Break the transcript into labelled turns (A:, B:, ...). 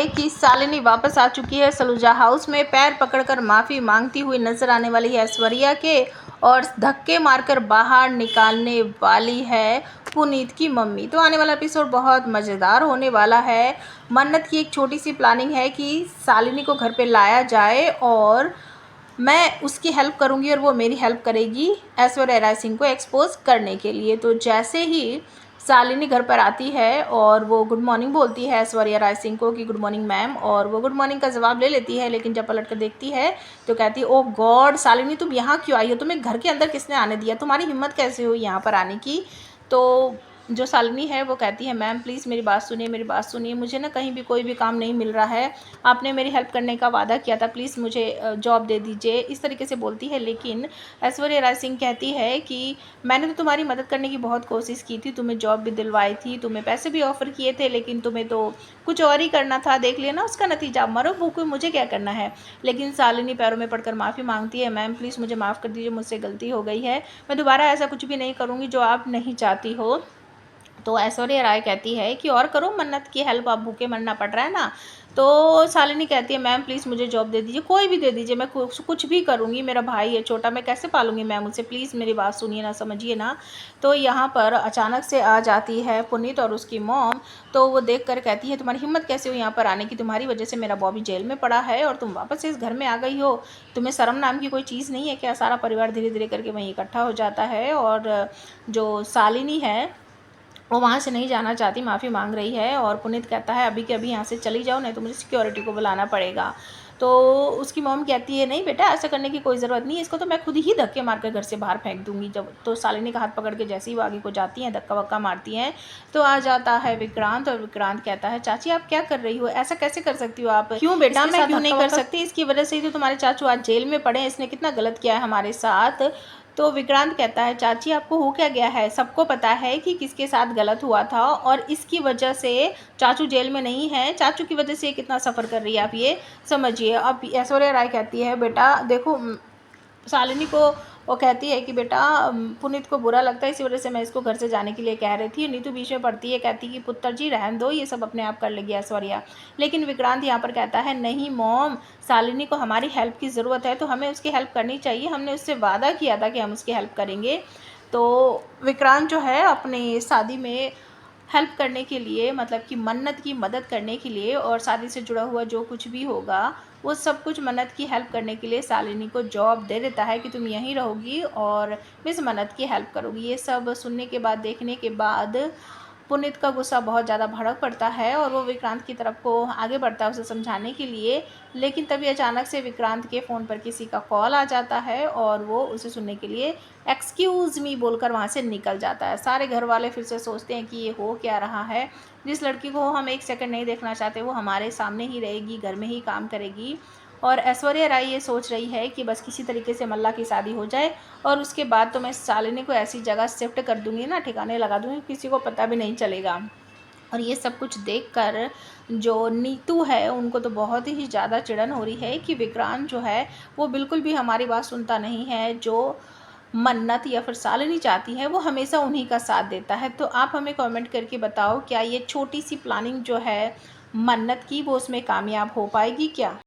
A: है कि शालिनी वापस आ चुकी है सलूजा हाउस में। पैर पकड़कर माफ़ी मांगती हुई नजर आने वाली है ऐश्वर्या के, और धक्के मारकर बाहर निकालने वाली है पुनीत की मम्मी। तो आने वाला एपिसोड बहुत मज़ेदार होने वाला है। मन्नत की एक छोटी सी प्लानिंग है कि शालिनी को घर पे लाया जाए और मैं उसकी हेल्प करूंगी और वो मेरी हेल्प करेगी ऐश्वर्या राय सिंह को एक्सपोज करने के लिए। तो जैसे ही शालिनी घर पर आती है और वो गुड मॉर्निंग बोलती है ऐश्वर्या राय सिंह को कि गुड मॉर्निंग मैम, और वो गुड मॉर्निंग का जवाब ले लेती है, लेकिन जब पलट कर देखती है तो कहती है ओह गॉड शालिनी तुम यहाँ क्यों आई हो, तुम्हें घर के अंदर किसने आने दिया, तुम्हारी हिम्मत कैसे हुई यहाँ पर आने की। तो जो शालिनी है वो कहती है मैम प्लीज़ मेरी बात सुनिए, मेरी बात सुनिए, मुझे ना कहीं भी कोई भी काम नहीं मिल रहा है, आपने मेरी हेल्प करने का वादा किया था, प्लीज़ मुझे जॉब दे दीजिए, इस तरीके से बोलती है। लेकिन ऐश्वर्या राय सिंह कहती है कि मैंने तो तुम्हारी मदद करने की बहुत कोशिश की थी, तुम्हें जॉब भी दिलवाई थी, तुम्हें पैसे भी ऑफ़र किए थे, लेकिन तुम्हें तो कुछ और ही करना था, देख लिया ना उसका नतीजा, मरो भूखो, मुझे क्या करना है। लेकिन शालिनी पैरों में पड़कर माफ़ी मांगती है, मैम प्लीज़ मुझे माफ़ कर दीजिए, मुझसे गलती हो गई है, मैं दोबारा ऐसा कुछ भी नहीं करूँगी जो आप नहीं चाहती हो। तो ऐश्वर्या राय कहती है कि और करो मन्नत की हेल्प, आप भूखे मरना पड़ रहा है ना। तो शालिनी कहती है मैम प्लीज़ मुझे जॉब दे दीजिए, कोई भी दे दीजिए, मैं कुछ भी करूँगी, मेरा भाई है छोटा, मैं कैसे पालूंगी मैम उसे, प्लीज़ मेरी बात सुनिए ना, समझिए ना। तो यहाँ पर अचानक से आ जाती है पुनीत और उसकी मॉम। तो वो देख कर कहती है तुम्हारी हिम्मत कैसे हुई यहाँ पर आने की, तुम्हारी वजह से मेरा बॉबी जेल में पड़ा है और तुम वापस से इस घर में आ गई हो, तुम्हें शर्म नाम की कोई चीज़ नहीं है क्या। सारा परिवार धीरे धीरे करके वहीं इकट्ठा हो जाता है और जो शालिनी है वो वहाँ से नहीं जाना चाहती, माफ़ी मांग रही है, और पुनीत कहता है अभी के अभी यहाँ से चली जाओ, नहीं तो मुझे सिक्योरिटी को बुलाना पड़ेगा। तो उसकी मॉम कहती है नहीं बेटा ऐसा करने की कोई ज़रूरत नहीं है, इसको तो मैं खुद ही धक्के मार कर घर से बाहर फेंक दूंगी। जब तो शालिनी का हाथ पकड़ के जैसे ही वो आगे को जाती हैं धक्का वक्का मारती हैं तो आ जाता है विक्रांत, और विक्रांत कहता है चाची आप क्या कर रही हो, ऐसा कैसे कर सकती हो आप, क्यों बेटा मैं क्यों नहीं कर सकती, इसकी वजह से ही तो तुम्हारे चाचू आज जेल में पड़े हैं, इसने कितना गलत किया है हमारे साथ। तो विक्रांत कहता है चाची आपको हो क्या गया है, सबको पता है कि किसके साथ गलत हुआ था और इसकी वजह से चाचू जेल में नहीं है, चाचू की वजह से ये कितना सफ़र कर रही है आप ये समझिए। अब ऐश्वर्या राय कहती है बेटा देखो शालिनी को वो कहती है कि बेटा पुनीत को बुरा लगता है इसी वजह से मैं इसको घर से जाने के लिए कह रही थी। नीतू बीच में पड़ती है कहती कि पुत्र जी रहने दो, ये सब अपने आप कर लेगी ऐश्वर्या। लेकिन विक्रांत यहाँ पर कहता है नहीं मॉम, शालिनी को हमारी हेल्प की ज़रूरत है तो हमें उसकी हेल्प करनी चाहिए, हमने उससे वादा किया था कि हम उसकी हेल्प करेंगे। तो विक्रांत जो है अपनी शादी में हेल्प करने के लिए, मतलब कि मन्नत की मदद करने के लिए और शादी से जुड़ा हुआ जो कुछ भी होगा वो सब कुछ मन्नत की हेल्प करने के लिए शालिनी को जॉब दे देता है कि तुम यहीं रहोगी और मिस मन्नत की हेल्प करोगी। ये सब सुनने के बाद, देखने के बाद पुनीत का गुस्सा बहुत ज़्यादा भड़क पड़ता है और वो विक्रांत की तरफ को आगे बढ़ता है उसे समझाने के लिए। लेकिन तभी अचानक से विक्रांत के फ़ोन पर किसी का कॉल आ जाता है और वो उसे सुनने के लिए एक्सक्यूज़ मी बोलकर वहाँ से निकल जाता है। सारे घर वाले फिर से सोचते हैं कि ये हो क्या रहा है, जिस लड़की को हम एक सेकंड नहीं देखना चाहते वो हमारे सामने ही रहेगी, घर में ही काम करेगी। और ऐश्वर्या राय ये सोच रही है कि बस किसी तरीके से मल्ला की शादी हो जाए और उसके बाद तो मैं शालिनी को ऐसी जगह शिफ्ट कर दूंगी ना, ठिकाने लगा दूंगी, किसी को पता भी नहीं चलेगा। और ये सब कुछ देखकर जो नीतू है उनको तो बहुत ही ज़्यादा चिढ़न हो रही है कि विक्रांत जो है वो बिल्कुल भी हमारी बात सुनता नहीं है, जो मन्नत या फिर शालिनी चाहती है वो हमेशा उन्हीं का साथ देता है। तो आप हमें कमेंट करके बताओ क्या ये छोटी सी प्लानिंग जो है मन्नत की वो उसमें कामयाब हो पाएगी क्या।